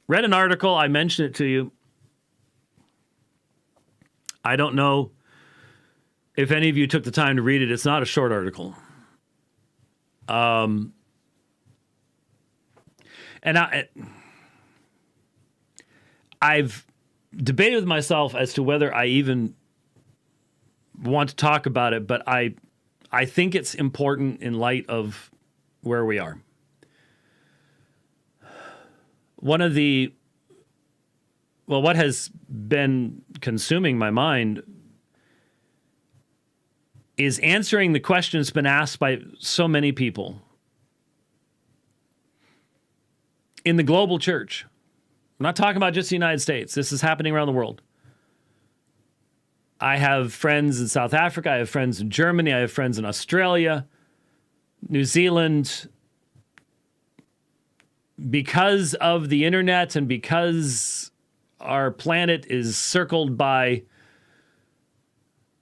read an article. I mentioned it to you. I don't know if any of you took the time to read it. It's not a short article. And I've debated with myself as to whether I even want to talk about it, but I think it's important in light of where we are. What has been consuming my mind is answering the question that's been asked by so many people in the global church. I'm not talking about just the United States. This is happening around the world. I have friends in South Africa. I have friends in Germany. I have friends in Australia, New Zealand. Because of the internet and because our planet is circled by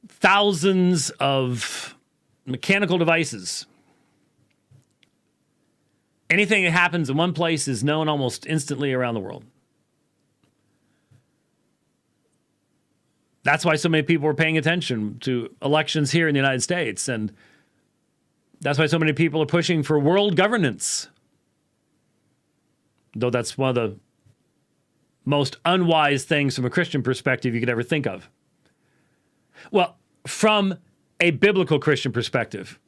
thousands of mechanical devices, anything that happens in one place is known almost instantly around the world. That's why so many people are paying attention to elections here in the United States. And that's why so many people are pushing for world governance. Though that's one of the most unwise things from a Christian perspective you could ever think of. Well, from a biblical Christian perspective,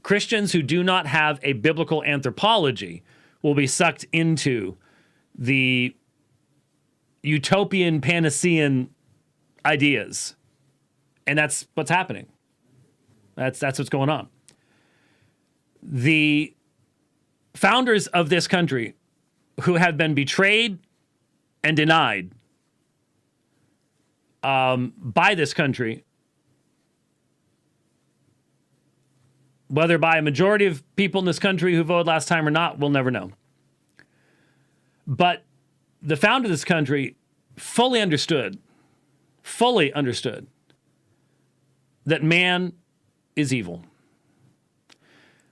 Christians who do not have a biblical anthropology will be sucked into the utopian Panacean ideas. And that's what's happening. That's what's going on. The founders of this country who have been betrayed and denied by this country, whether by a majority of people in this country who voted last time or not, we'll never know. But the founder of this country fully understood that man is evil,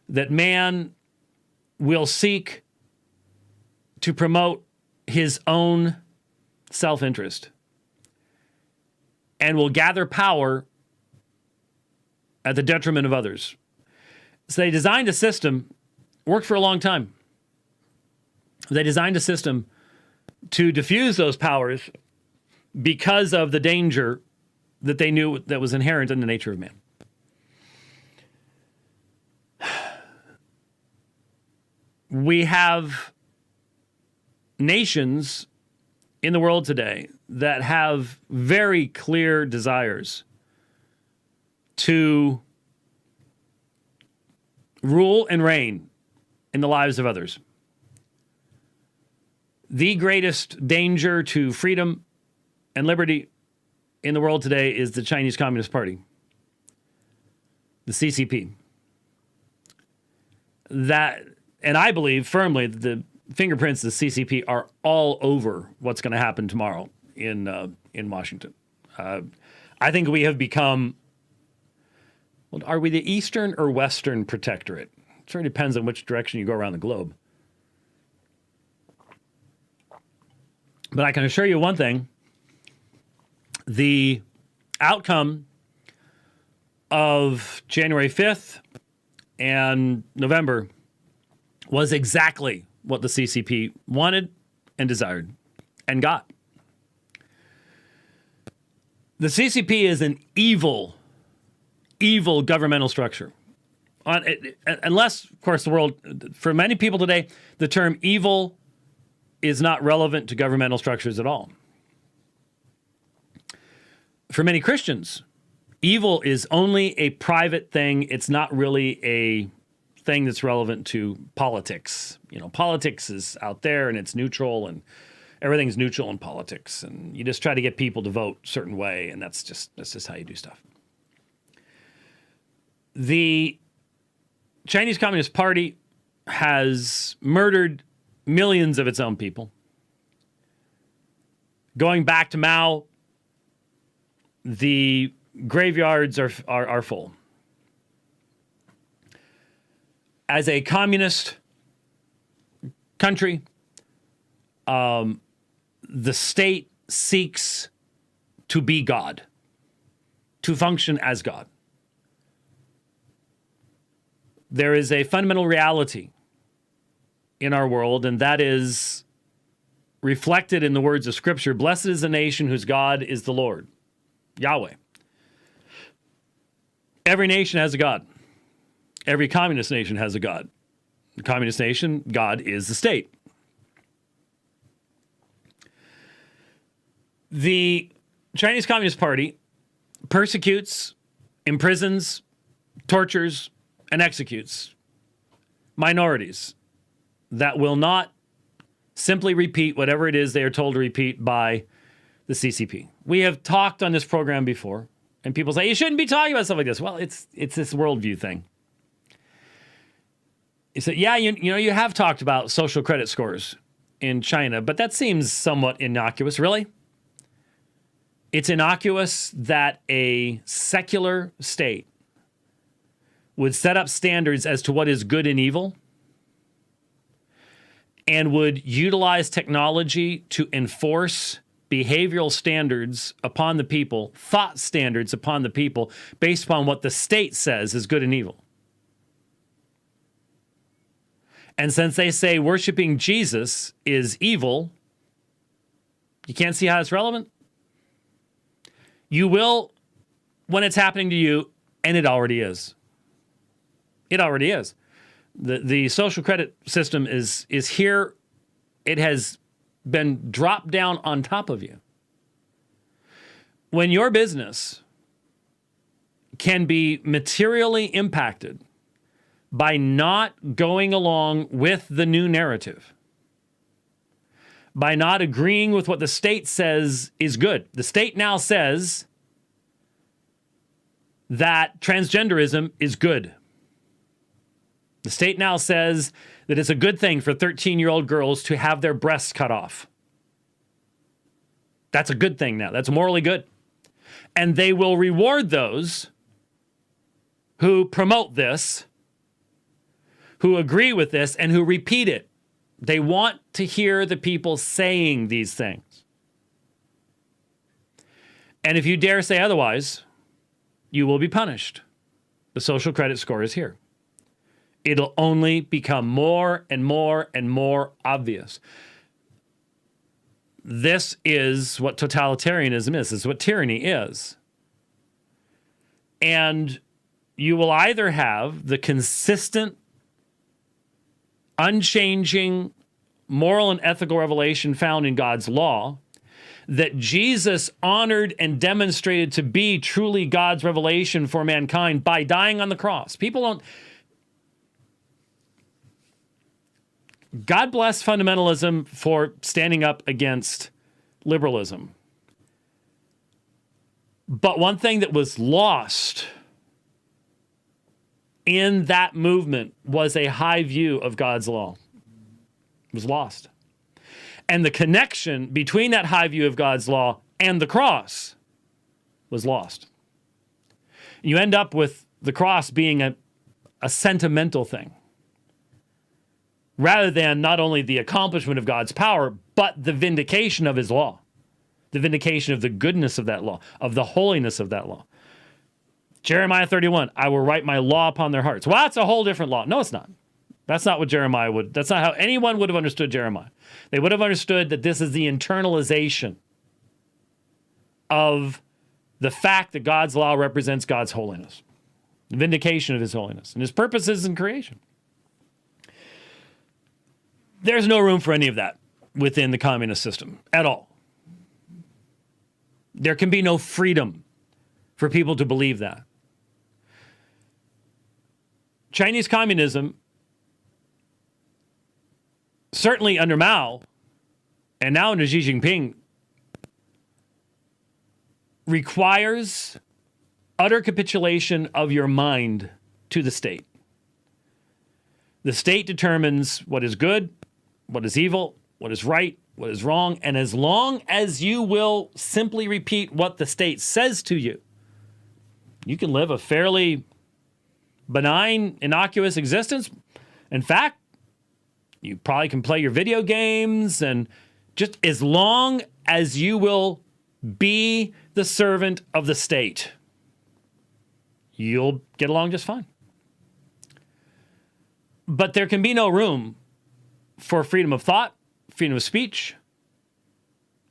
that man will seek to promote his own self-interest and will gather power at the detriment of others. So they designed a system, worked for a long time. They designed a system to diffuse those powers because of the danger that they knew that was inherent in the nature of man. We have nations in the world today that have very clear desires to rule and reign in the lives of others. The greatest danger to freedom and liberty in the world today is the Chinese Communist Party, the CCP. And I believe firmly that the fingerprints of the CCP are all over what's going to happen tomorrow in Washington. I think we have become, well, are we the Eastern or Western protectorate? It sort of depends on which direction you go around the globe. But I can assure you one thing. The outcome of January 5th and November was exactly what the CCP wanted and desired and got. The CCP is an evil governmental structure. Unless, of course, the world, for many people today, the term evil is not relevant to governmental structures at all. For many Christians, evil is only a private thing. It's not really a thing that's relevant to politics. You know, politics is out there and it's neutral, and everything's neutral in politics. And you just try to get people to vote a certain way, and that's just how you do stuff. The Chinese Communist Party has murdered millions of its own people. Going back to Mao, the graveyards are full. As a communist country, the state seeks to be God, to function as God. There is a fundamental reality in our world, and that is reflected in the words of Scripture. Blessed is the nation whose God is the Lord, Yahweh. Every nation has a God. Every communist nation has a God. The communist nation, God is the state. The Chinese Communist Party persecutes, imprisons, tortures, and executes minorities that will not simply repeat whatever it is they are told to repeat by the CCP. We have talked on this program before, and people say, you shouldn't be talking about stuff like this. Well, it's this worldview thing. You say, yeah, you have talked about social credit scores in China, but that seems somewhat innocuous. Really? It's innocuous that a secular state would set up standards as to what is good and evil and would utilize technology to enforce behavioral standards upon the people, thought standards upon the people, based upon what the state says is good and evil. And since they say worshiping Jesus is evil, you can't see how it's relevant? You will when it's happening to you, and it already is. It already is. The social credit system is here. It has been dropped down on top of you. When your business can be materially impacted by not going along with the new narrative, by not agreeing with what the state says is good. The state now says that transgenderism is good. The state now says that it's a good thing for 13-year-old girls to have their breasts cut off. That's a good thing now. That's morally good. And they will reward those who promote this, who agree with this, and who repeat it. They want to hear the people saying these things. And if you dare say otherwise, you will be punished. The social credit score is here. It'll only become more and more and more obvious. This is what totalitarianism is. This is what tyranny is. And you will either have the consistent, unchanging moral and ethical revelation found in God's law that Jesus honored and demonstrated to be truly God's revelation for mankind by dying on the cross. People don't... God bless fundamentalism for standing up against liberalism. But one thing that was lost in that movement was a high view of God's law. It was lost. And the connection between that high view of God's law and the cross was lost. You end up with the cross being a sentimental thing, rather than not only the accomplishment of God's power, but the vindication of his law, the vindication of the goodness of that law, of the holiness of that law. Jeremiah 31, I will write my law upon their hearts. Well, that's a whole different law. No, it's not. That's not what Jeremiah would, that's not how anyone would have understood Jeremiah. They would have understood that this is the internalization of the fact that God's law represents God's holiness, the vindication of his holiness and his purposes in creation. There's no room for any of that within the communist system at all. There can be no freedom for people to believe that. Chinese communism, certainly under Mao, and now under Xi Jinping, requires utter capitulation of your mind to the state. The state determines what is good, what is evil, what is right, what is wrong, and as long as you will simply repeat what the state says to you, you can live a fairly benign, innocuous existence. In fact, you probably can play your video games and Just as long as you will be the servant of the state, you'll get along just fine. But there can be no room for freedom of thought, freedom of speech.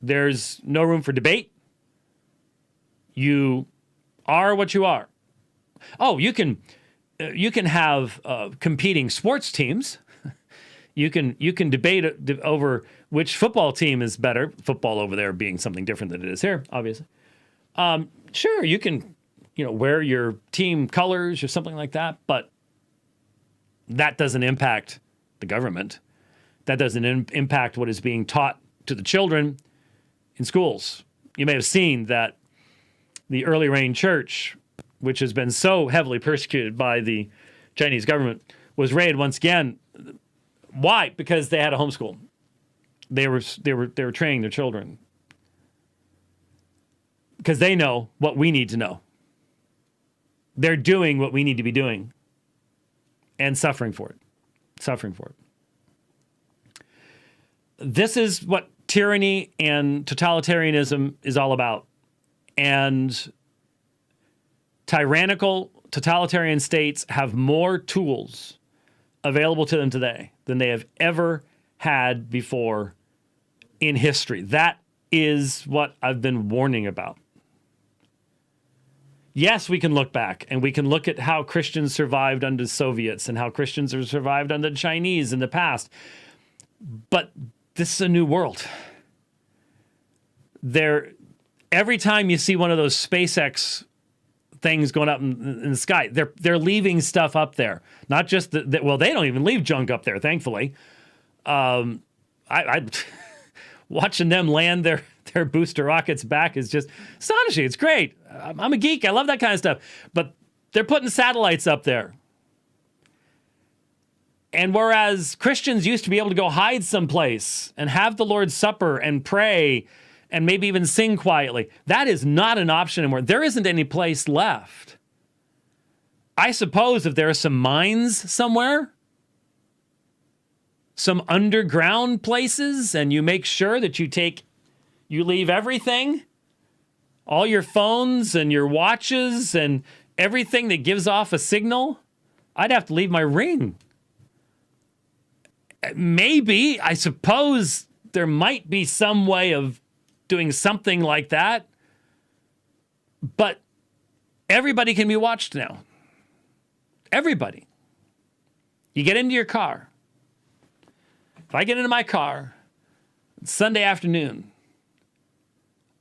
There's no room for debate. You are what you are. Oh, you can have competing sports teams. You can debate over which football team is better. Football over there being something different than it is here, obviously. Sure, you can, wear your team colors or something like that, but that doesn't impact the government. That doesn't impact what is being taught to the children in schools. You may have seen that the Early Rain Church, which has been so heavily persecuted by the Chinese government, was raided once again. Why? Because they had a homeschool. They were training their children. Because they know what we need to know. They're doing what we need to be doing. And suffering for it. This is what tyranny and totalitarianism is all about. And tyrannical, totalitarian states have more tools available to them today than they have ever had before in history. That is what I've been warning about. Yes, we can look back and we can look at how Christians survived under the Soviets and how Christians have survived under the Chinese in the past. But this is a new world. Every time you see one of those SpaceX things going up in the sky, they're leaving stuff up there. Not just they don't even leave junk up there, thankfully. I watching them land their booster rockets back is just astonishing. It's great. I'm a geek. I love that kind of stuff. But they're putting satellites up there. And whereas Christians used to be able to go hide someplace and have the Lord's Supper and pray and maybe even sing quietly, that is not an option anymore. There isn't any place left. I suppose if there are some mines somewhere, some underground places, and you make sure that you leave everything, all your phones and your watches and everything that gives off a signal, I'd have to leave my ring. Maybe, I suppose there might be some way of doing something like that, but everybody can be watched now. Everybody. You get into your car. If I get into my car, it's Sunday afternoon,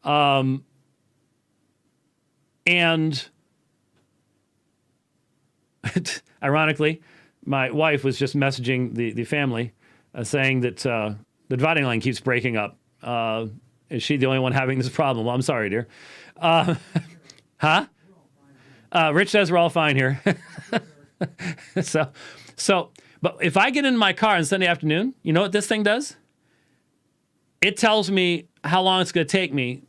and ironically, my wife was just messaging the family saying that the dividing line keeps breaking up. Is she the only one having this problem? Well, I'm sorry, dear. Rich says we're all fine here. But if I get in my car on Sunday afternoon, you know what this thing does? It tells me how long it's going to take me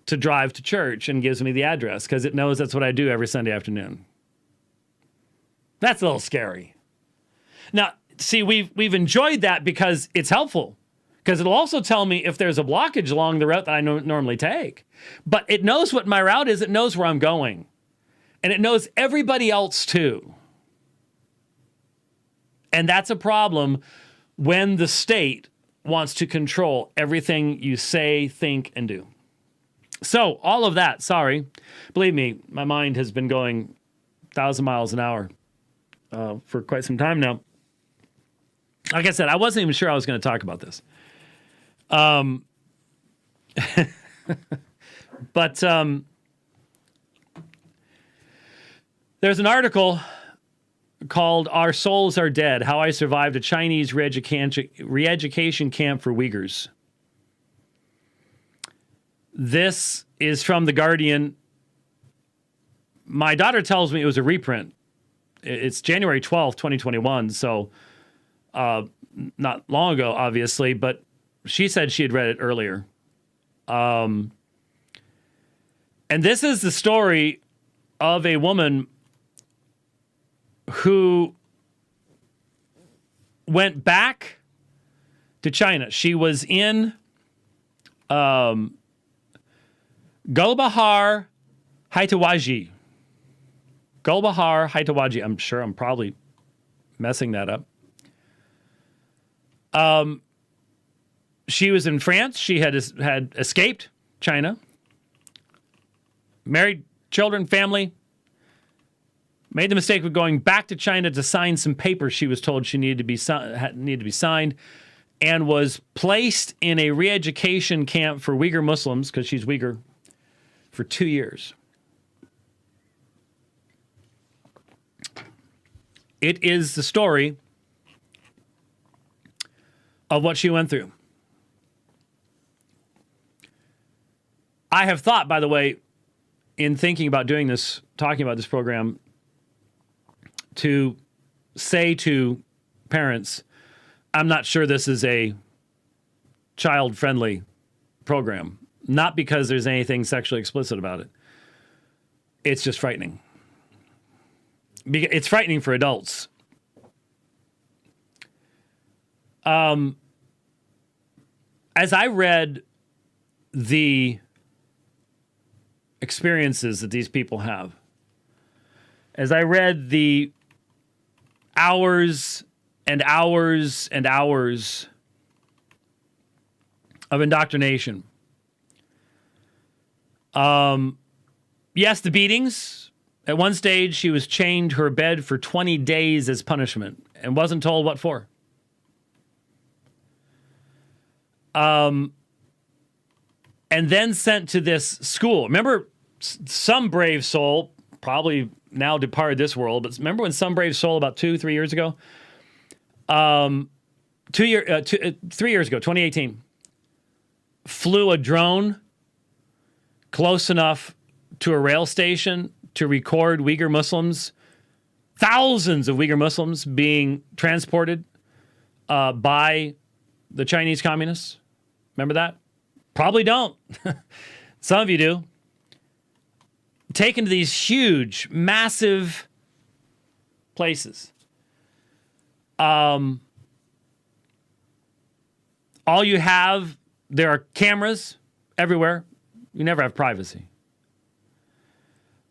to drive to church and gives me the address because it knows that's what I do every Sunday afternoon. That's a little scary. Now, see, we've enjoyed that because it's helpful. Because it'll also tell me if there's a blockage along the route that I normally take. But it knows what my route is. It knows where I'm going. And it knows everybody else too. And that's a problem when the state wants to control everything you say, think, and do. So, all of that, sorry. Believe me, my mind has been going 1,000 miles an hour for quite some time now. Like I said, I wasn't even sure I was going to talk about this. But there's an article called Our Souls Are Dead, How I Survived a Chinese Re-Education Camp for Uyghurs. This is from The Guardian. My daughter tells me it was a reprint. It's January 12th, 2021, so not long ago, obviously, but she said she had read it earlier. And this is the story of a woman who went back to China. She was in Gulbahar Haitawaji. Gulbahar Haitawaji. I'm sure I'm probably messing that up. She was in France. She had escaped China. Married, children, family. Made the mistake of going back to China to sign some papers she was told she needed to be signed, and was placed in a re-education camp for Uyghur Muslims, because she's Uyghur, for 2 years. It is the story of what she went through. I have thought, by the way, in thinking about doing this, talking about this program, to say to parents, I'm not sure this is a child-friendly program. Not because there's anything sexually explicit about it. It's just frightening. It's frightening for adults. As I read the experiences that these people have, as I read the hours and hours and hours of indoctrination, yes, the beatings. At one stage, she was chained to her bed for 20 days as punishment and wasn't told what for. And then sent to this school. Remember, some brave soul, probably now departed this world, but remember when some brave soul about 3 years ago? 3 years ago, 2018, flew a drone close enough to a rail station to record Uyghur Muslims, thousands of Uyghur Muslims being transported by the Chinese communists. Remember that? Probably don't. Some of you do. Taken to these huge, massive places. All you have, there are cameras everywhere. You never have privacy.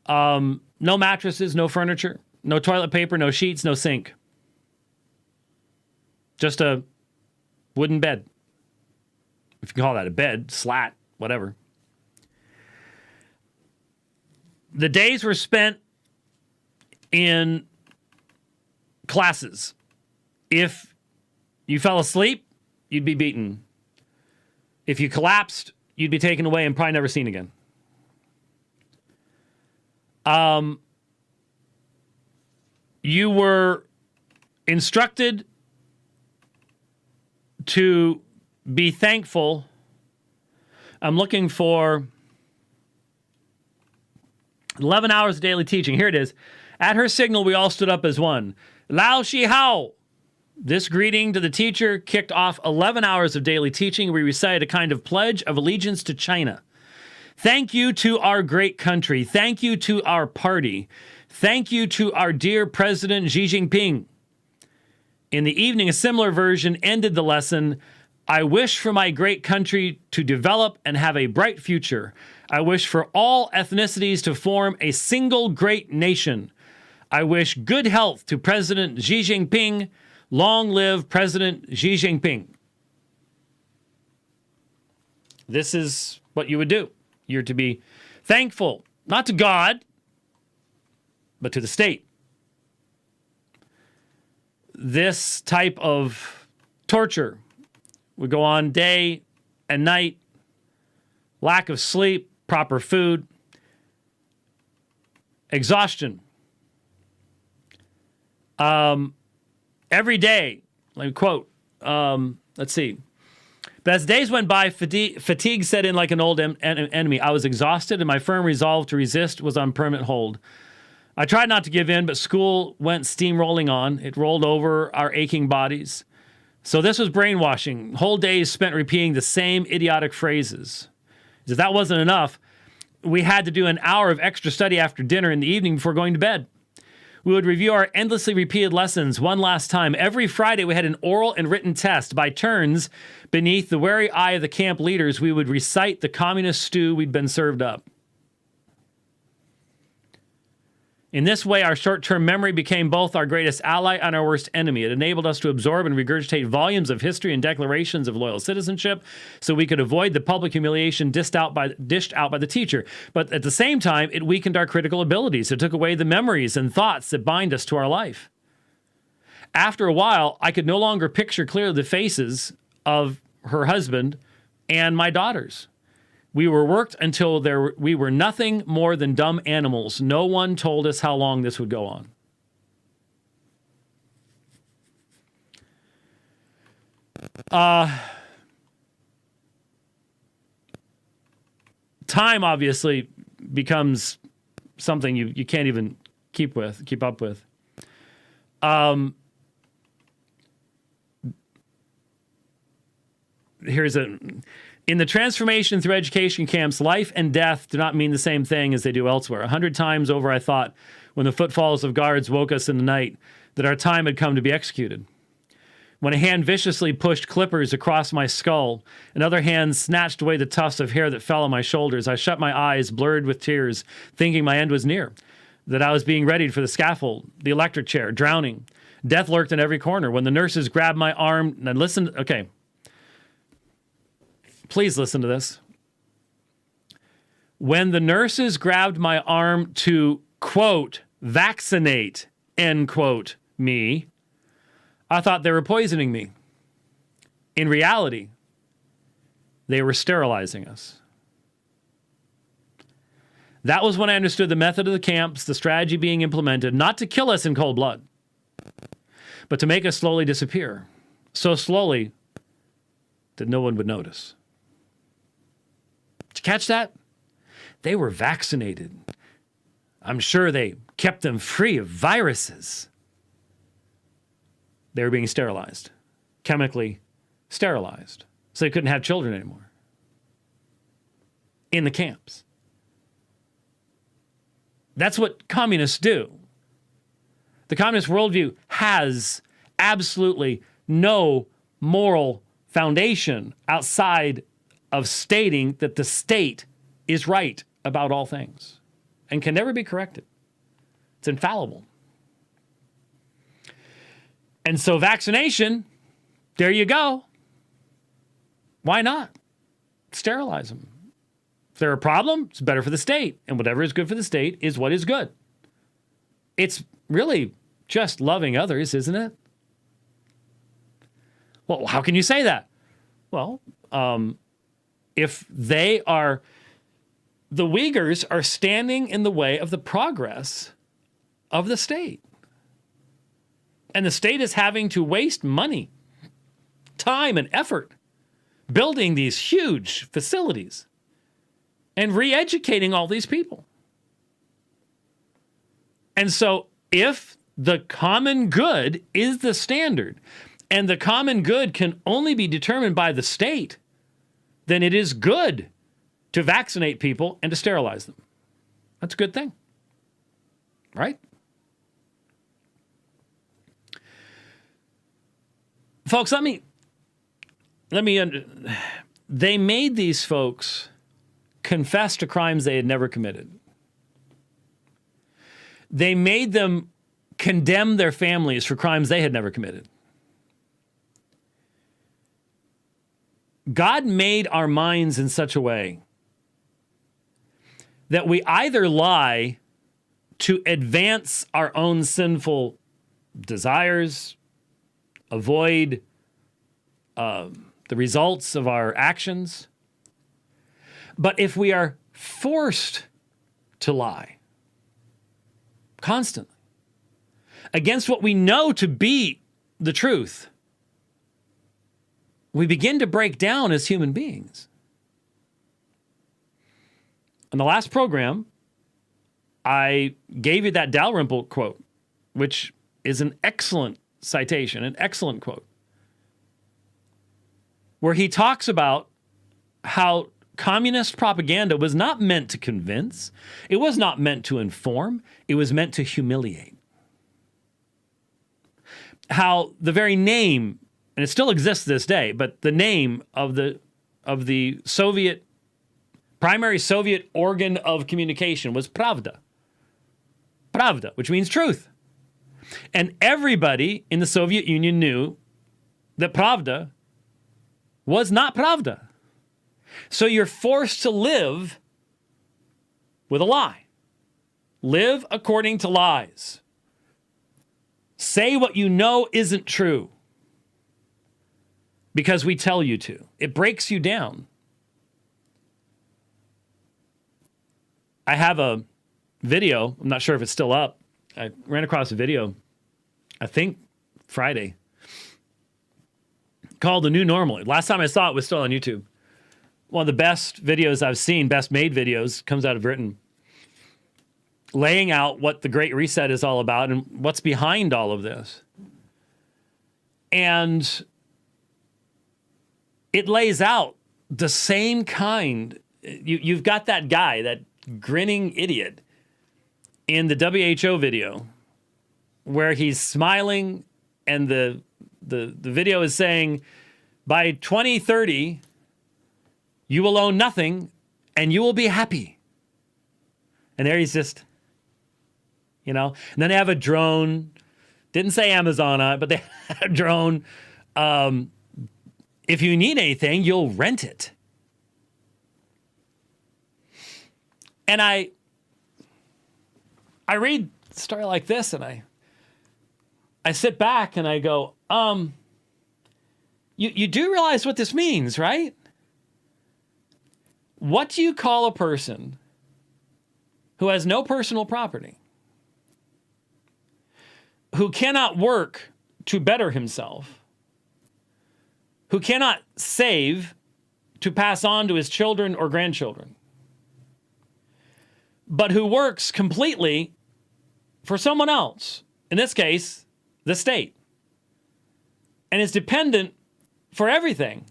No mattresses, no furniture, no toilet paper, no sheets, no sink. Just a wooden bed. If you can call that a bed, slat, whatever. The days were spent in classes. If you fell asleep, you'd be beaten. If you collapsed, you'd be taken away and probably never seen again. You were instructed to be thankful. I'm looking for 11 hours of daily teaching. Here it is. At her signal, we all stood up as one. Lao Shi Hao. This greeting to the teacher kicked off 11 hours of daily teaching. We recited a kind of pledge of allegiance to China. Thank you to our great country. Thank you to our party. Thank you to our dear President Xi Jinping. In the evening, a similar version ended the lesson. I wish for my great country to develop and have a bright future. I wish for all ethnicities to form a single great nation. I wish good health to President Xi Jinping. Long live President Xi Jinping. This is what you would do. You're to be thankful, not to God, but to the state. This type of torture would go on day and night. Lack of sleep, proper food, exhaustion. Every day, let me quote, let's see. But as days went by, fatigue set in like an old enemy. I was exhausted, and my firm resolve to resist was on permanent hold. I tried not to give in, but school went steamrolling on. It rolled over our aching bodies. So this was brainwashing. Whole days spent repeating the same idiotic phrases. If that wasn't enough, we had to do an hour of extra study after dinner in the evening before going to bed. We would review our endlessly repeated lessons one last time. Every Friday, we had an oral and written test. By turns, beneath the wary eye of the camp leaders, we would recite the communist stew we'd been served up. In this way, our short-term memory became both our greatest ally and our worst enemy. It enabled us to absorb and regurgitate volumes of history and declarations of loyal citizenship so we could avoid the public humiliation dished out by the teacher. But at the same time, it weakened our critical abilities. It took away the memories and thoughts that bind us to our life. After a while, I could no longer picture clearly the faces of her husband and my daughters. We were worked until we were nothing more than dumb animals. No one told us how long this would go on. Time obviously becomes something you can't even keep up with. In the transformation through education camps, life and death do not mean the same thing as they do elsewhere. 100 times over I thought, when the footfalls of guards woke us in the night, that our time had come to be executed. When a hand viciously pushed clippers across my skull, another hand snatched away the tufts of hair that fell on my shoulders, I shut my eyes, blurred with tears, thinking my end was near, that I was being readied for the scaffold, the electric chair, drowning. Death lurked in every corner. When the nurses grabbed my arm, and listened, okay, please listen to this. When the nurses grabbed my arm to, quote, vaccinate, end quote, me, I thought they were poisoning me. In reality, they were sterilizing us. That was when I understood the method of the camps, the strategy being implemented, not to kill us in cold blood, but to make us slowly disappear. So slowly that no one would notice. Did you catch that? They were vaccinated. I'm sure they kept them free of viruses. They were being sterilized, chemically sterilized, so they couldn't have children anymore in the camps. That's what communists do. The communist worldview has absolutely no moral foundation outside of stating that the state is right about all things and can never be corrected. It's infallible. And so vaccination, there you go. Why not? Sterilize them. If they're a problem, it's better for the state. And whatever is good for the state is what is good. It's really just loving others, isn't it? Well, how can you say that? Well, if the Uyghurs are standing in the way of the progress of the state, and the state is having to waste money, time, and effort building these huge facilities and re-educating all these people. And so if the common good is the standard, and the common good can only be determined by the state, then it is good to vaccinate people and to sterilize them. That's a good thing, right? Folks, they made these folks confess to crimes they had never committed. They made them condemn their families for crimes they had never committed. God made our minds in such a way that we either lie to advance our own sinful desires, avoid the results of our actions. But if we are forced to lie constantly against what we know to be the truth, we begin to break down as human beings. In the last program, I gave you that Dalrymple quote, which is an excellent citation, an excellent quote, where he talks about how communist propaganda was not meant to convince, it was not meant to inform, it was meant to humiliate. how the very name, and it still exists to this day, but the name of the Soviet, primary Soviet organ of communication was Pravda. Pravda, which means truth. And everybody in the Soviet Union knew that Pravda was not Pravda. So you're forced to live with a lie. Live according to lies. Say what you know isn't true because we tell you to. It breaks you down. I have a video. I'm not sure if it's still up. I ran across a video, I think Friday, called The New Normal. Last time I saw it was still on YouTube. One of the best videos I've seen, best made videos, comes out of Britain, laying out what the Great Reset is all about and what's behind all of this. And it lays out the same kind. You've got that guy, that grinning idiot, in the WHO video where he's smiling and the video is saying, by 2030, you will own nothing and you will be happy. And there he's just, and then they have a drone. Didn't say Amazon on it, but they had a drone. If you need anything, you'll rent it. And I read a story like this and I sit back and I go, you do realize what this means, right? What do you call a person who has no personal property, who cannot work to better himself, who cannot save to pass on to his children or grandchildren, but who works completely for someone else, in this case, the state, and is dependent for everything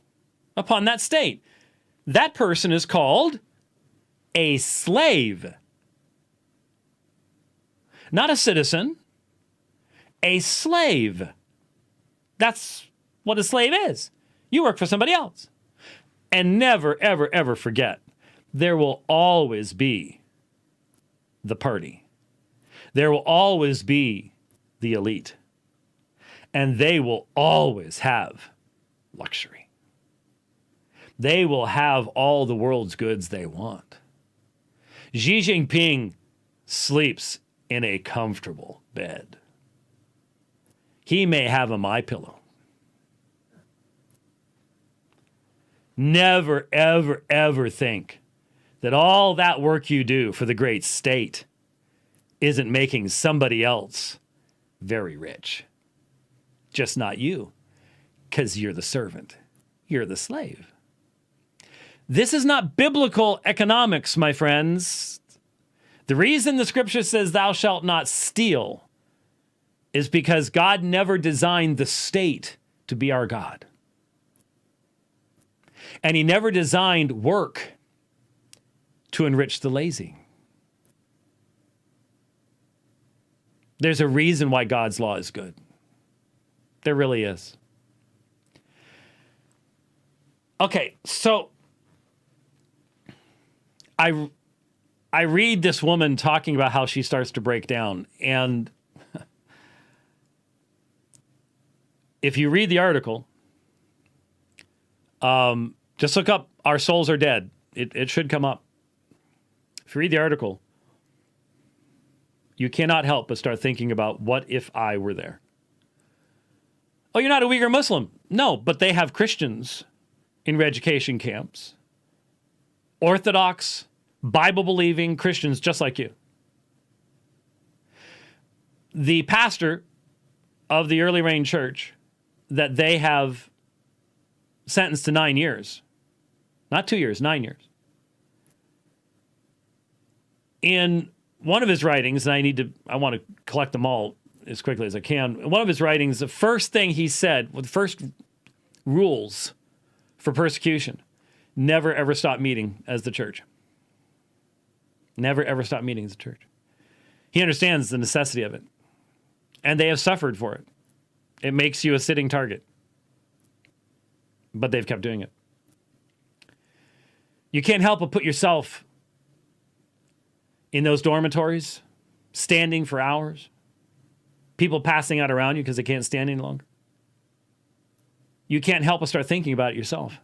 upon that state? That person is called a slave. Not a citizen, a slave. That's what a slave is. You work for somebody else. And never, ever, ever forget, there will always be the party. There will always be the elite. And they will always have luxury. They will have all the world's goods they want. Xi Jinping sleeps in a comfortable bed. He may have a MyPillow. Never, ever, ever think that all that work you do for the great state isn't making somebody else very rich. Just not you, because you're the servant. You're the slave. This is not biblical economics, my friends. The reason the scripture says thou shalt not steal is because God never designed the state to be our God. And he never designed work to enrich the lazy. There's a reason why God's law is good. There really is. Okay, so I read this woman talking about how she starts to break down, and if you read the article, just look up "Our Souls Are Dead." It should come up. If you read the article, you cannot help but start thinking about, what if I were there? Oh, you're not a Uyghur Muslim. No, but they have Christians in re-education camps. Orthodox, Bible-believing Christians just like you. The pastor of the Early Rain Church that they have sentenced to 9 years, not 2 years, 9 years. In one of his writings, and I want to collect them all as quickly as I can. In one of his writings, the first thing he said, the first rules for persecution, never ever stop meeting as the church. Never ever stop meeting as the church. He understands the necessity of it. And they have suffered for it. It makes you a sitting target. But they've kept doing it. You can't help but put yourself in those dormitories, standing for hours, people passing out around you because they can't stand any longer. You can't help but start thinking about it yourself.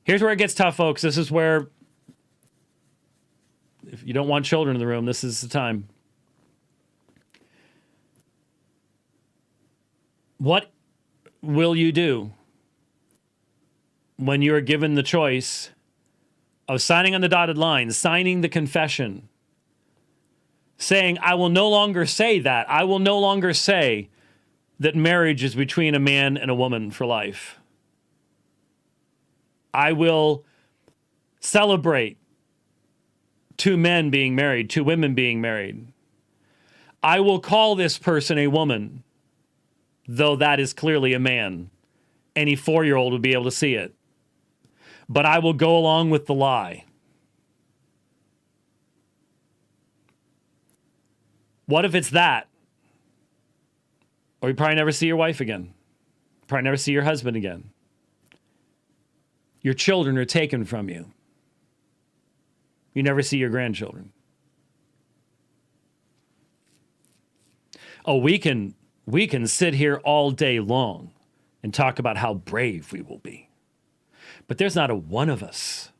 Here's where it gets tough, folks. This is where, if you don't want children in the room, this is the time. What will you do when you are given the choice of signing on the dotted line, signing the confession, saying, I will no longer say that. I will no longer say that marriage is between a man and a woman for life. I will celebrate two men being married, two women being married. I will call this person a woman, though that is clearly a man. Any 4-year-old would be able to see it. But I will go along with the lie. What if it's that? Or you probably never see your wife again. Probably never see your husband again. Your children are taken from you. You never see your grandchildren. Oh, we can sit here all day long and talk about how brave we will be. But there's not a one of us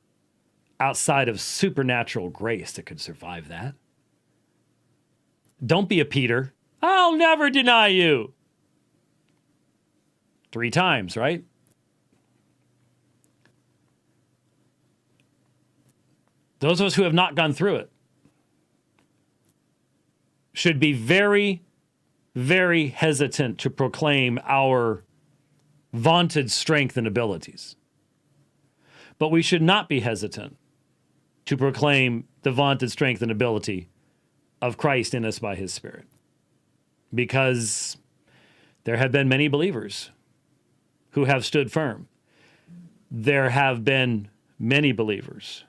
outside of supernatural grace that could survive that. Don't be a Peter. I'll never deny you. 3 times, right? Those of us who have not gone through it should be very, very hesitant to proclaim our vaunted strength and abilities. But we should not be hesitant to proclaim the vaunted strength and ability of Christ in us by his Spirit. Because there have been many believers who have stood firm. There have been many believers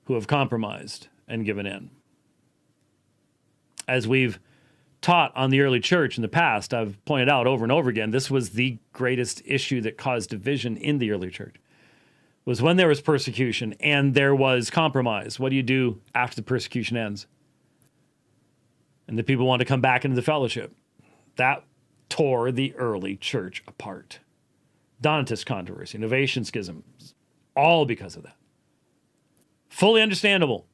who have compromised and given in. As we've taught on the early church in the past, I've pointed out over and over again, this was the greatest issue that caused division in the early church, was when there was persecution and there was compromise. What do you do after the persecution ends? And the people want to come back into the fellowship. That tore the early church apart. Donatist controversy, Novatian schism, all because of that. Fully understandable.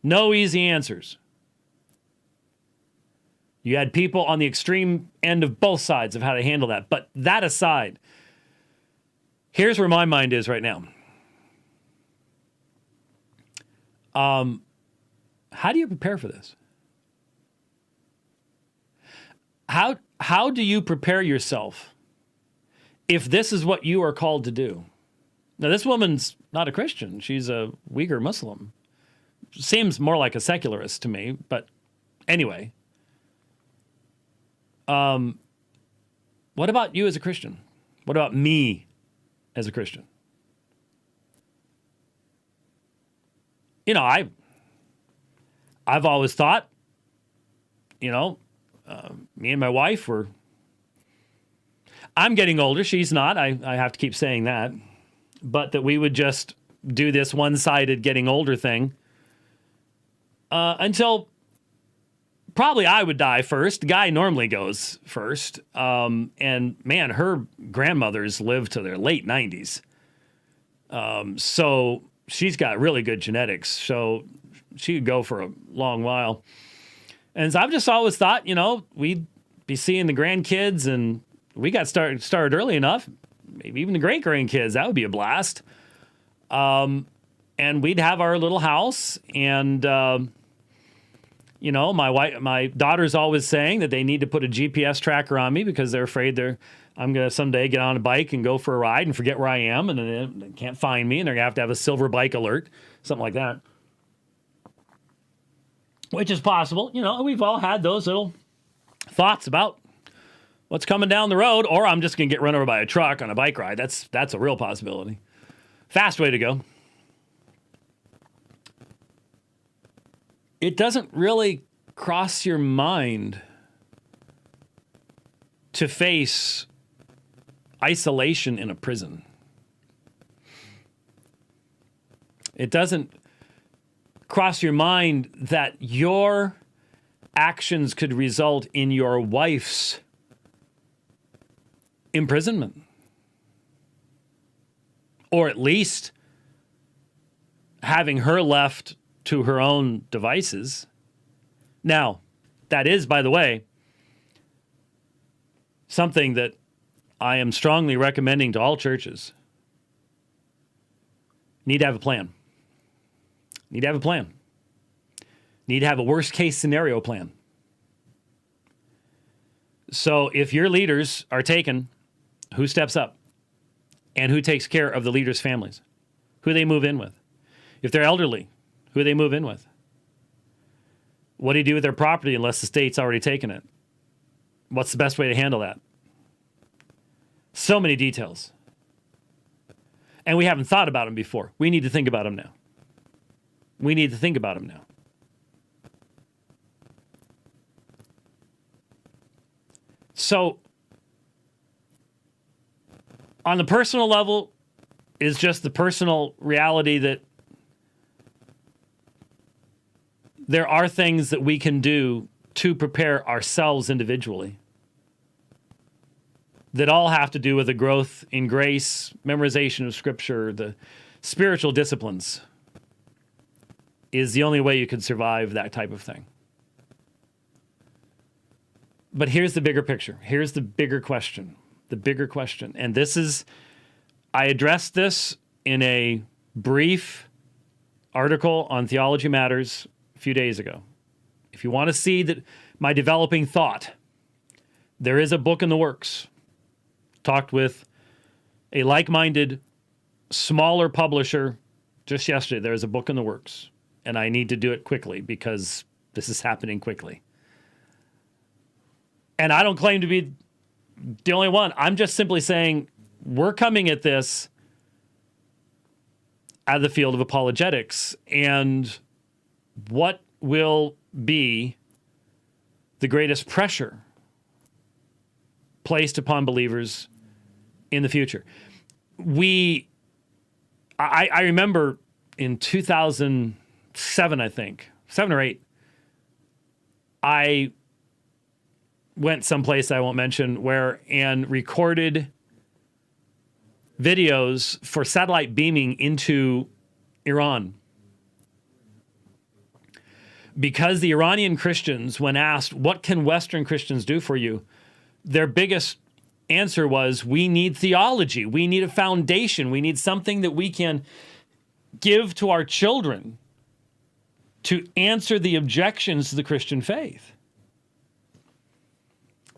No easy answers. You had people on the extreme end of both sides of how to handle that. But that aside, here's where my mind is right now. How do you prepare for this? How do you prepare yourself if this is what you are called to do? Now, this woman's not a Christian. She's a Uyghur Muslim. Seems more like a secularist to me, but anyway. What about you as a Christian? What about me as a Christian? You know, I've always thought, you know, me and my wife I'm getting older. She's not. I have to keep saying that. But that we would just do this one-sided getting older thing until probably I would die first. The guy normally goes first. And man, her grandmothers lived to their late 90s. So she's got really good genetics. So she could go for a long while. And so I've just always thought, you know, we'd be seeing the grandkids, and we got started early enough. Maybe even the great-grandkids. That would be a blast. And we'd have our little house. And, you know, my daughter's always saying that they need to put a GPS tracker on me because they're afraid I'm going to someday get on a bike and go for a ride and forget where I am. And then they can't find me. And they're going to have a silver bike alert. Something like that. Which is possible. You know, we've all had those little thoughts about what's coming down the road, or I'm just going to get run over by a truck on a bike ride. That's a real possibility. Fast way to go. It doesn't really cross your mind to face isolation in a prison. It doesn't cross your mind that your actions could result in your wife's imprisonment, or at least having her left to her own devices. Now, that is, by the way, something that I am strongly recommending to all churches. Need to have a plan. Need to have a plan. Need to have a worst case scenario plan. So if your leaders are taken, who steps up? And who takes care of the leaders' families? Who they move in with? If they're elderly, who they move in with? What do you do with their property unless the state's already taken it? What's the best way to handle that? So many details. And we haven't thought about them before. We need to think about them now. We need to think about them now. So, on the personal level, is just the personal reality that there are things that we can do to prepare ourselves individually that all have to do with the growth in grace, memorization of Scripture, the spiritual disciplines is the only way you can survive that type of thing. But here's the bigger picture. Here's the bigger question. The bigger question. And this is, I addressed this in a brief article on Theology Matters a few days ago. If you want to see that my developing thought, there is a book in the works. Talked with a like-minded, smaller publisher just yesterday. There's a book in the works. And I need to do it quickly because this is happening quickly. And I don't claim to be the only one. I'm just simply saying we're coming at this out of the field of apologetics. And what will be the greatest pressure placed upon believers in the future? I remember in 2007, I think, 7 or 8, I went someplace I won't mention and recorded videos for satellite beaming into Iran. Because the Iranian Christians, when asked, what can Western Christians do for you? Their biggest answer was, we need theology. We need a foundation. We need something that we can give to our children to answer the objections to the Christian faith.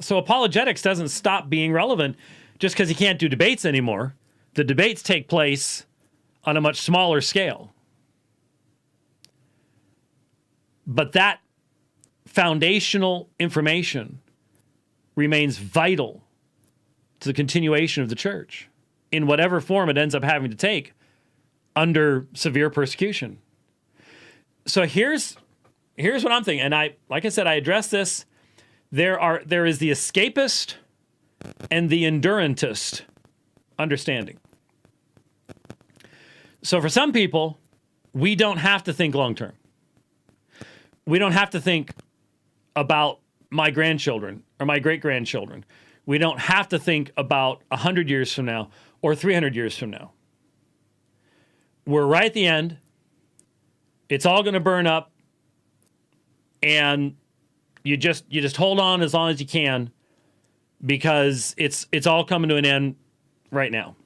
So apologetics doesn't stop being relevant just because you can't do debates anymore. The debates take place on a much smaller scale. But that foundational information remains vital to the continuation of the church in whatever form it ends up having to take under severe persecution. So here's what I'm thinking. And like I said, I addressed this. There is the escapist and the endurantist understanding. So for some people, we don't have to think long term. We don't have to think about my grandchildren or my great-grandchildren. We don't have to think about 100 years from now or 300 years from now. We're right at the end. It's all going to burn up. And you just hold on as long as you can because it's all coming to an end right now.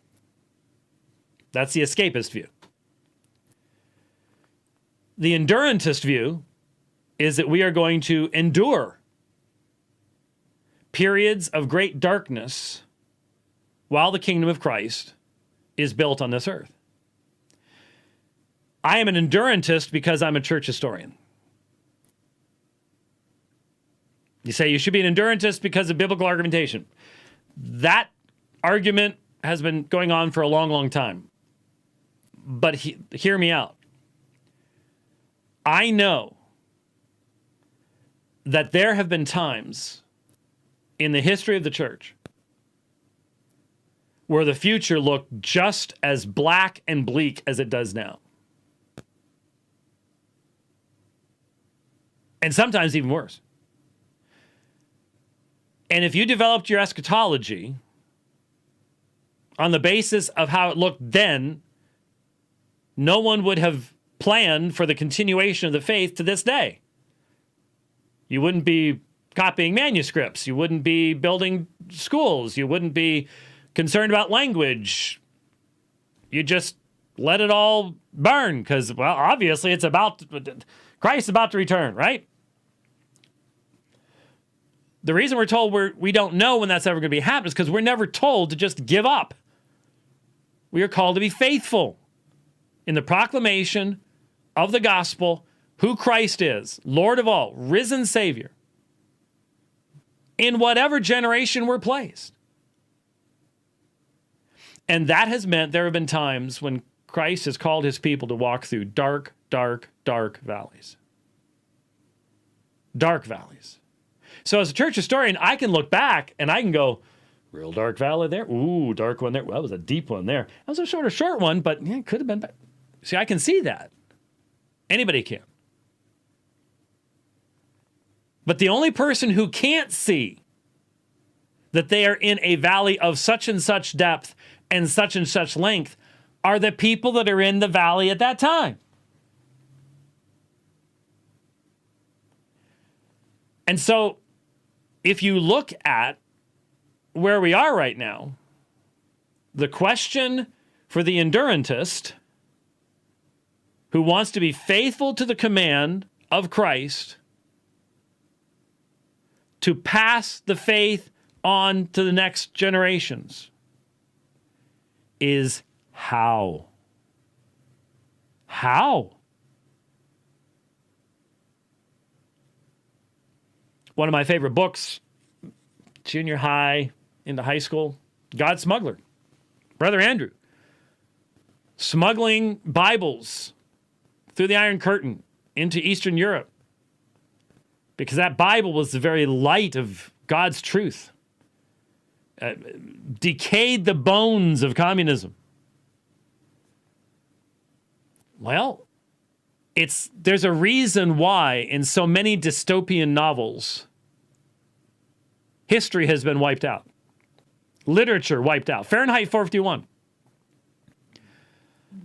That's the escapist view. The endurantist view is that we are going to endure periods of great darkness while the kingdom of Christ is built on this earth. I am an endurantist because I'm a church historian. You say you should be an endurantist because of biblical argumentation. That argument has been going on for a long, long time. But hear me out. I know that there have been times in the history of the church where the future looked just as black and bleak as it does now. And sometimes even worse. And if you developed your eschatology on the basis of how it looked then, no one would have planned for the continuation of the faith to this day. You wouldn't be copying manuscripts. You wouldn't be building schools. You wouldn't be concerned about language. You just let it all burn because, well, obviously it's Christ is about to return, right? The reason we're told we don't know when that's ever going to be happening is because we're never told to just give up. We are called to be faithful in the proclamation of the gospel, who Christ is, Lord of all, risen Savior, in whatever generation we're placed. And that has meant there have been times when Christ has called his people to walk through dark, dark, dark valleys. Dark valleys. So as a church historian, I can look back and I can go, real dark valley there. Ooh, dark one there. Well, that was a deep one there. That was a short one, but yeah, it could have been better. See, I can see that. Anybody can. But the only person who can't see that they are in a valley of such and such depth and such length are the people that are in the valley at that time. And so if you look at where we are right now, the question for the endurantist who wants to be faithful to the command of Christ to pass the faith on to the next generations is how? How? One of my favorite books, junior high into high school, God Smuggler, Brother Andrew, smuggling Bibles through the Iron Curtain into Eastern Europe because that Bible was the very light of God's truth. Decayed the bones of communism. Well, there's a reason why in so many dystopian novels, history has been wiped out. Literature wiped out. Fahrenheit 451.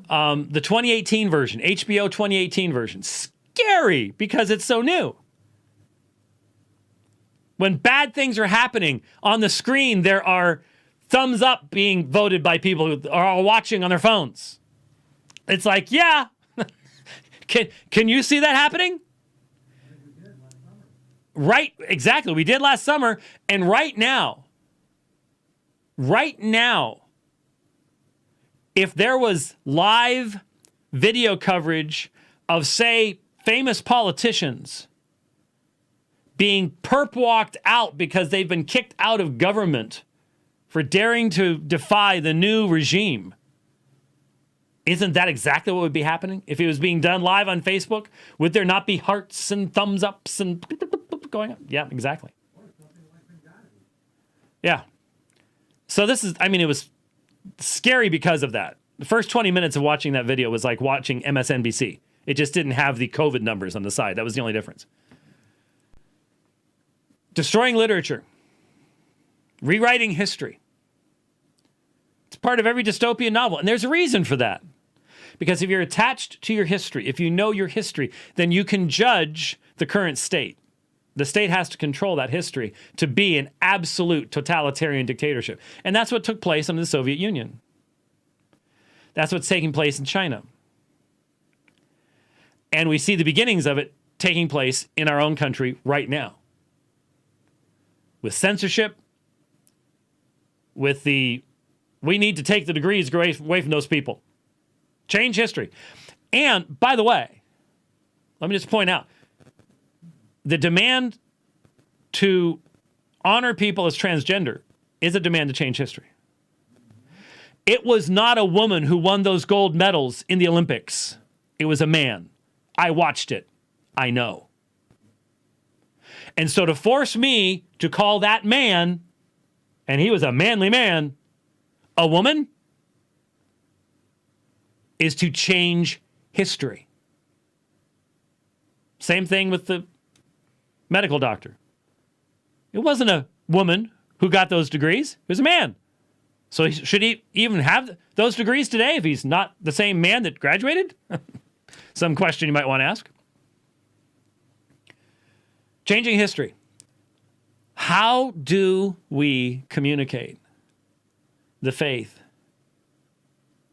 The 2018 version, HBO 2018 version, scary because it's so new. When bad things are happening on the screen, there are thumbs up being voted by people who are watching on their phones. It's like, yeah, can you see that happening? Right, exactly. We did last summer, and right now, if there was live video coverage of, say, famous politicians being perp walked out because they've been kicked out of government for daring to defy the new regime, isn't that exactly what would be happening? If it was being done live on Facebook, would there not be hearts and thumbs ups and going up? Yeah, exactly. Yeah. So it was scary because of that. The first 20 minutes of watching that video was like watching MSNBC. It just didn't have the COVID numbers on the side. That was the only difference. Destroying literature. Rewriting history. It's part of every dystopian novel. And there's a reason for that. Because if you're attached to your history, if you know your history, then you can judge the current state. The state has to control that history to be an absolute totalitarian dictatorship. And that's what took place under the Soviet Union. That's what's taking place in China. And we see the beginnings of it taking place in our own country right now. With censorship, with we need to take the degrees away from those people. Change history. And, by the way, let me just point out, the demand to honor people as transgender is a demand to change history. It was not a woman who won those gold medals in the Olympics. It was a man. I watched it. I know. And so to force me to call that man, and he was a manly man, a woman, is to change history. Same thing with the medical doctor. It wasn't a woman who got those degrees. It was a man. So should he even have those degrees today if he's not the same man that graduated? Some question you might want to ask. Changing history. How do we communicate the faith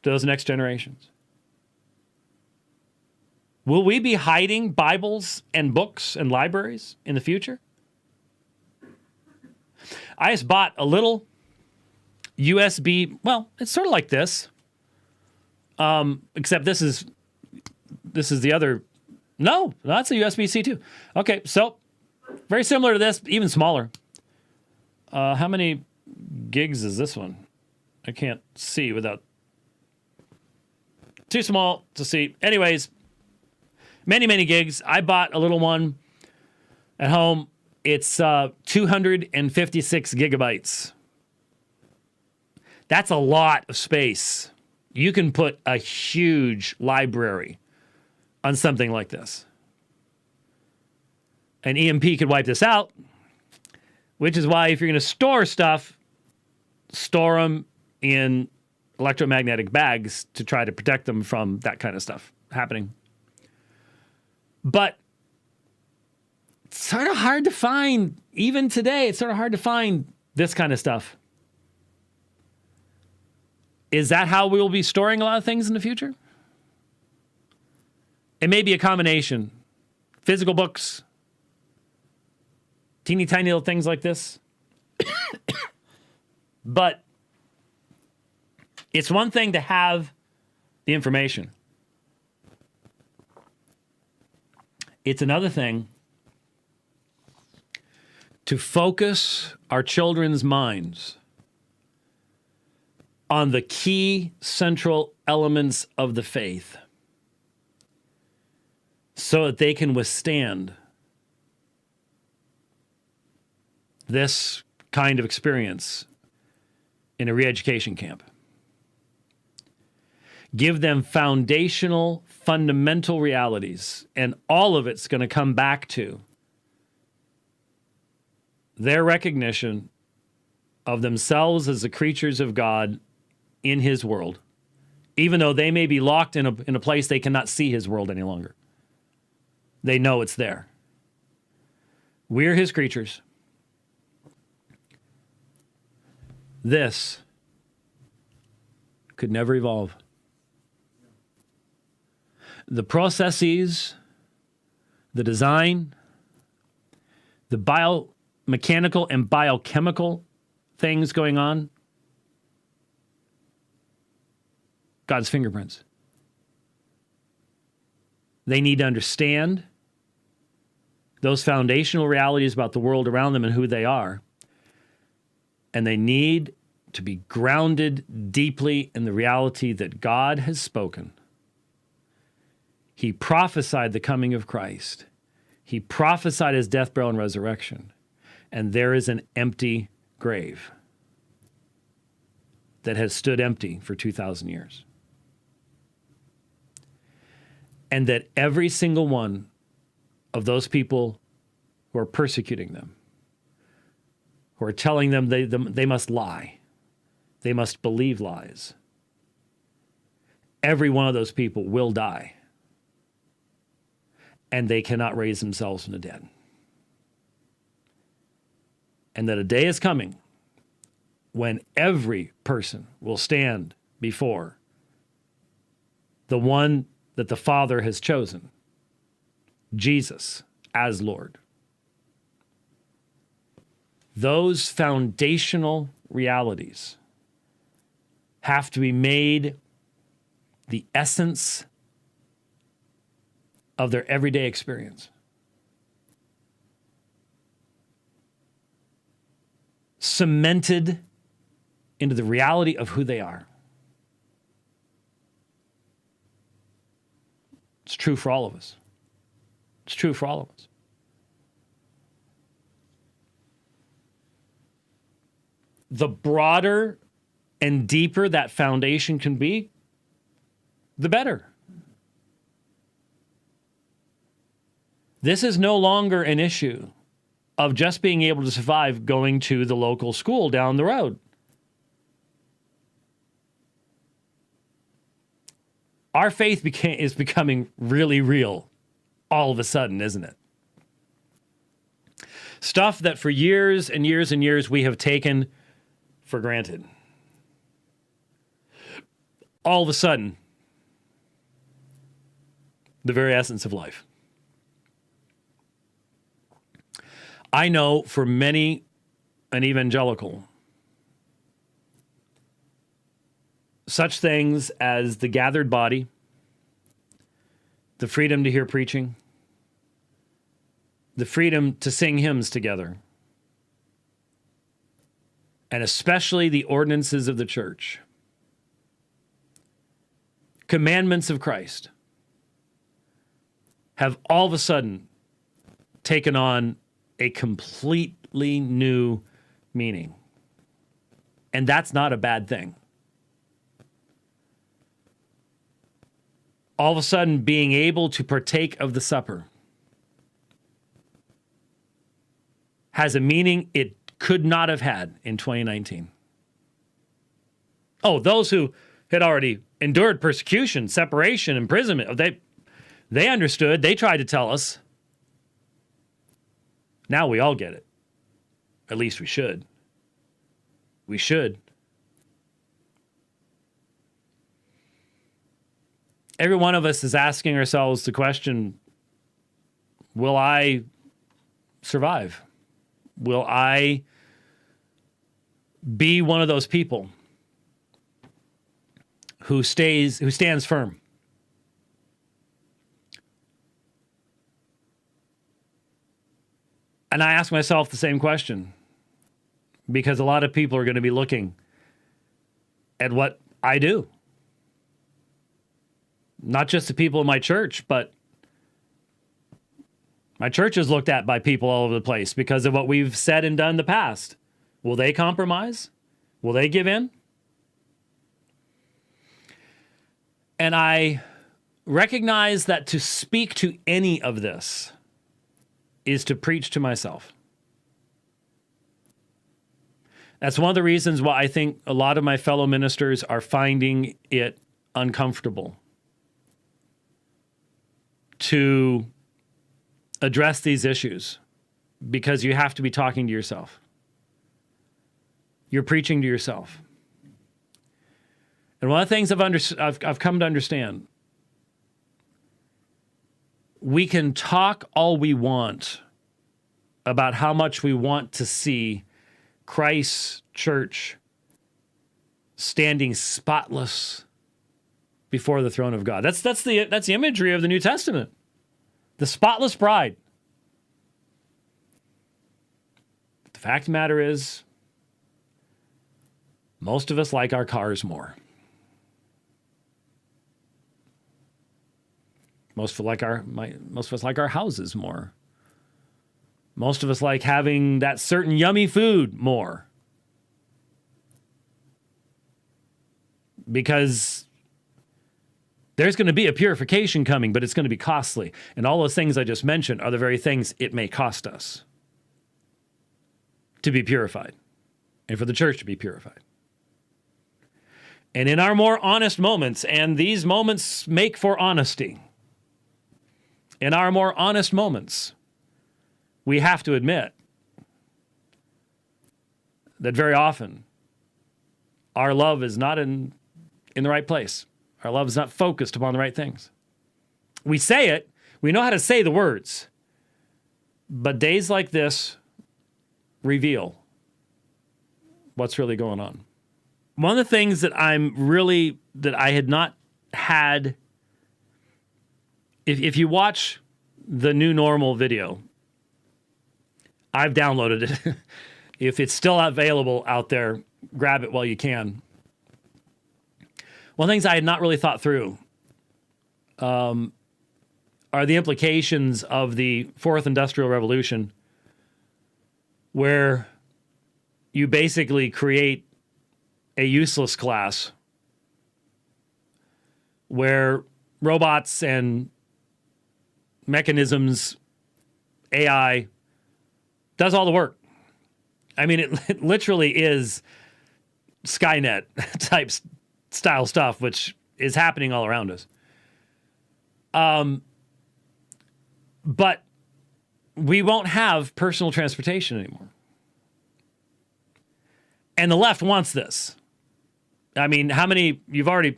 to those next generations? Will we be hiding Bibles and books and libraries in the future? I just bought a little USB, well, it's sort of like this, except this is the other, no, that's a USB-C too. Okay, so very similar to this, even smaller. How many gigs is this one? I can't see without, too small to see. Anyways, many gigs. I bought a little one at home. It's 256 gigabytes. That's a lot of space. You can put a huge library on something like this. An EMP could wipe this out, which is why if you're going to store stuff, store them in electromagnetic bags to try to protect them from that kind of stuff happening. But it's sort of hard to find, even today, it's sort of hard to find this kind of stuff. Is that how we will be storing a lot of things in the future? It may be a combination. Physical books, teeny tiny little things like this. But it's one thing to have the information. It's another thing to focus our children's minds on the key central elements of the faith so that they can withstand this kind of experience in a re-education camp. Give them foundational, fundamental realities, and all of it's going to come back to their recognition of themselves as the creatures of God in his world, even though they may be locked in a place they cannot see his world any longer. They know it's there. We're his creatures. This could never evolve. The processes, the design, the biomechanical and biochemical things going on, God's fingerprints. They need to understand those foundational realities about the world around them and who they are. And they need to be grounded deeply in the reality that God has spoken. He prophesied the coming of Christ. He prophesied his death, burial, and resurrection. And there is an empty grave that has stood empty for 2,000 years. And that every single one of those people who are persecuting them, who are telling them they must lie, they must believe lies, every one of those people will die. And they cannot raise themselves from the dead. And that a day is coming when every person will stand before the one that the Father has chosen, Jesus as Lord. Those foundational realities have to be made the essence of their everyday experience. Cemented into the reality of who they are. It's true for all of us. It's true for all of us. the broader and deeper that foundation can be, the better. This is no longer an issue of just being able to survive going to the local school down the road. Our faith is becoming really real all of a sudden, isn't it? Stuff that for years and years and years we have taken for granted. All of a sudden, the very essence of life. I know for many an evangelical, such things as the gathered body, the freedom to hear preaching, the freedom to sing hymns together, and especially the ordinances of the church, commandments of Christ, have all of a sudden taken on a completely new meaning. And that's not a bad thing. All of a sudden, being able to partake of the supper has a meaning it could not have had in 2019. Oh, those who had already endured persecution, separation, imprisonment, they understood. They tried to tell us. Now we all get it. At least we should. We should. Every one of us is asking ourselves the question, will I survive? Will I be one of those people who stands firm? And I ask myself the same question, because a lot of people are going to be looking at what I do. Not just the people in my church, but my church is looked at by people all over the place because of what we've said and done in the past. Will they compromise? Will they give in? And I recognize that to speak to any of this is to preach to myself. That's one of the reasons why I think a lot of my fellow ministers are finding it uncomfortable to address these issues, because you have to be talking to yourself. You're preaching to yourself. And one of the things I've come to understand, we can talk all we want about how much we want to see Christ's church standing spotless before the throne of God. That's the imagery of the New Testament. The spotless bride. The fact of the matter is, most of us like our cars more. Most of us like our houses more. Most of us like having that certain yummy food more. Because there's going to be a purification coming, but it's going to be costly. And all those things I just mentioned are the very things it may cost us to be purified and for the church to be purified. And in our more honest moments, and these moments make for honesty, in our more honest moments, we have to admit that very often our love is not in the right place. Our love is not focused upon the right things. We say it, we know how to say the words, but days like this reveal what's really going on. One of the things that I had not had, if you watch the New Normal video, I've downloaded it. If it's still available out there, grab it while you can. One of the things I had not really thought through are the implications of the Fourth Industrial Revolution, where you basically create a useless class where robots and mechanisms, AI, does all the work. I mean, it literally is Skynet type style stuff, which is happening all around us. But we won't have personal transportation anymore. And the left wants this. I mean, how many you've already,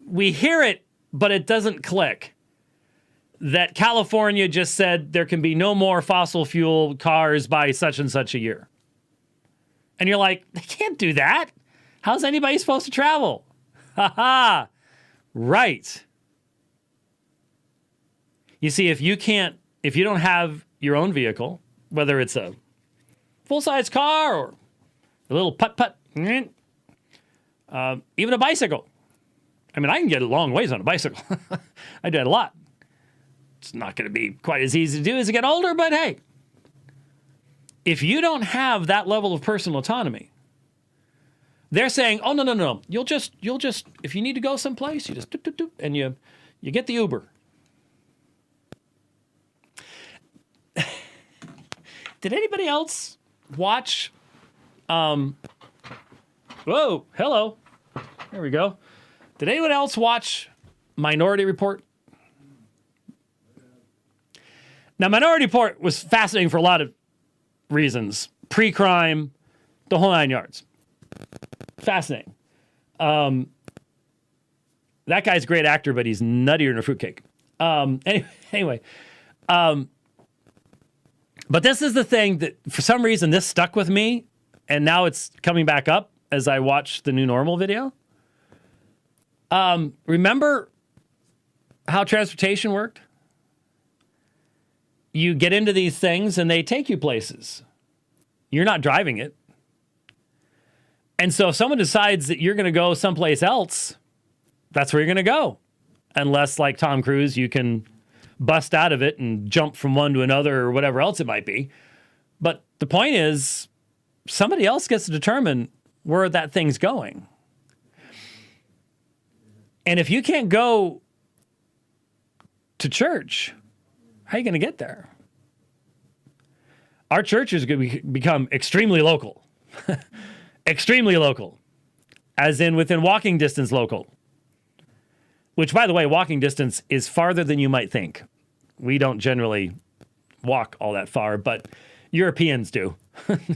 we hear it, but it doesn't click. That California just said there can be no more fossil fuel cars by such and such a year. And you're like, they can't do that. How's anybody supposed to travel? Ha ha. Right. You see, if you don't have your own vehicle, whether it's a full-size car or a little putt-putt, even a bicycle. I mean, I can get a long ways on a bicycle. I do that a lot. It's not going to be quite as easy to do as you get older, but hey, if you don't have that level of personal autonomy, they're saying, oh, no. You'll just, if you need to go someplace, you just, and you get the Uber. Did anybody else watch, whoa, hello. There we go. Did anyone else watch Minority Report? Now, Minority Report was fascinating for a lot of reasons. Pre-crime, the whole 9 yards. Fascinating. That guy's a great actor, but he's nuttier than a fruitcake. Anyway. But this is the thing that, for some reason, this stuck with me, and now it's coming back up as I watch the New Normal video. Remember how transportation worked? You get into these things and they take you places. You're not driving it. And so if someone decides that you're going to go someplace else, that's where you're going to go. Unless, like Tom Cruise, you can bust out of it and jump from one to another or whatever else it might be. But the point is, somebody else gets to determine where that thing's going. And if you can't go to church, how are you going to get there? Our church is going to become extremely local. Extremely local. As in within walking distance local. Which, by the way, walking distance is farther than you might think. We don't generally walk all that far, but Europeans do.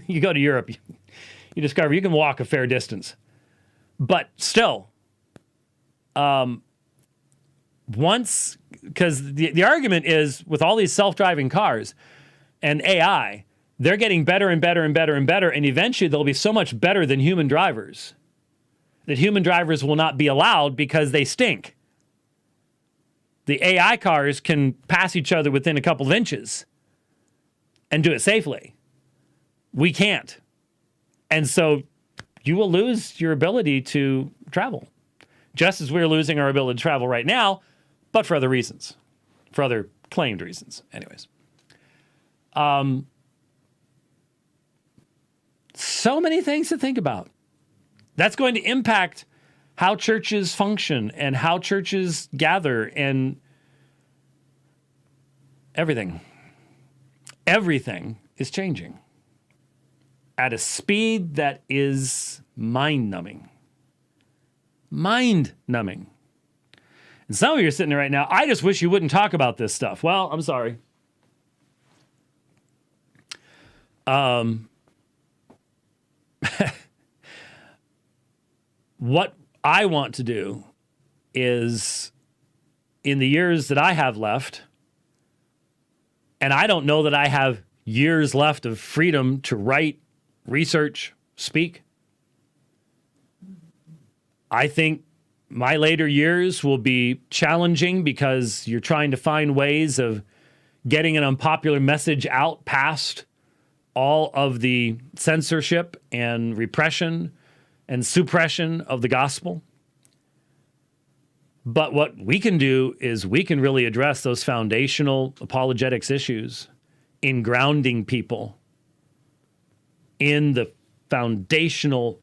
You go to Europe, you discover you can walk a fair distance. But still, once, because the argument is with all these self-driving cars and AI, they're getting better and better and better and better, and eventually they'll be so much better than human drivers that human drivers will not be allowed because they stink. The AI cars can pass each other within a couple of inches and do it safely. We can't. And so you will lose your ability to travel. Just as we're losing our ability to travel right now, but for other reasons. For other claimed reasons. Anyways. So many things to think about. That's going to impact how churches function and how churches gather and everything. Everything is changing at a speed that is mind-numbing. Mind-numbing. And some of you are sitting there right now, I just wish you wouldn't talk about this stuff. Well, I'm sorry. What I want to do is, in the years that I have left, and I don't know that I have years left of freedom to write, research, speak. I think my later years will be challenging because you're trying to find ways of getting an unpopular message out past all of the censorship and repression and suppression of the gospel. But what we can do is we can really address those foundational apologetics issues in grounding people in the foundational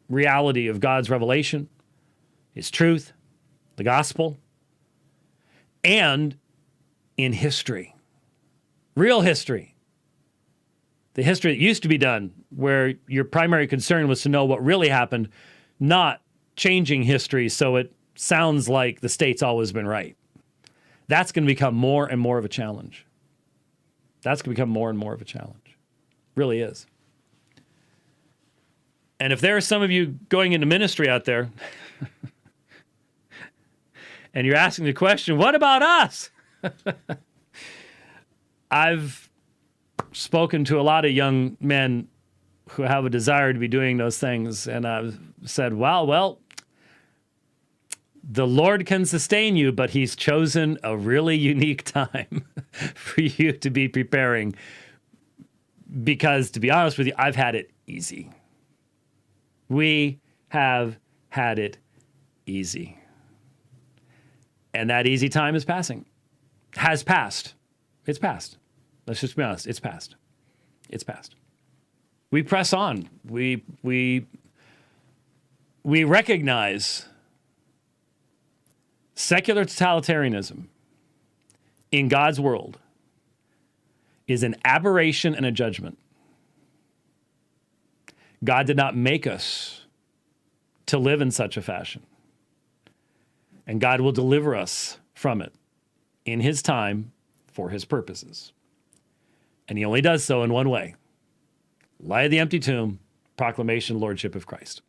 reality of God's revelation, his truth, the gospel, and in history. Real history. The history that used to be done, where your primary concern was to know what really happened, not changing history so it sounds like the state's always been right. That's going to become more and more of a challenge. That's going to become more and more of a challenge. Really is. And if there are some of you going into ministry out there and you're asking the question, what about us? I've spoken to a lot of young men who have a desire to be doing those things, and I've said, well, the Lord can sustain you, but he's chosen a really unique time for you to be preparing, because to be honest with you, I've had it easy. We have had it easy. And that easy time is passing. Has passed. It's passed. Let's just be honest. It's passed. It's passed. We press on. We recognize secular totalitarianism in God's world is an aberration and a judgment. God did not make us to live in such a fashion. And God will deliver us from it in his time for his purposes. And he only does so in one way: lie of the empty tomb, proclamation, lordship of Christ.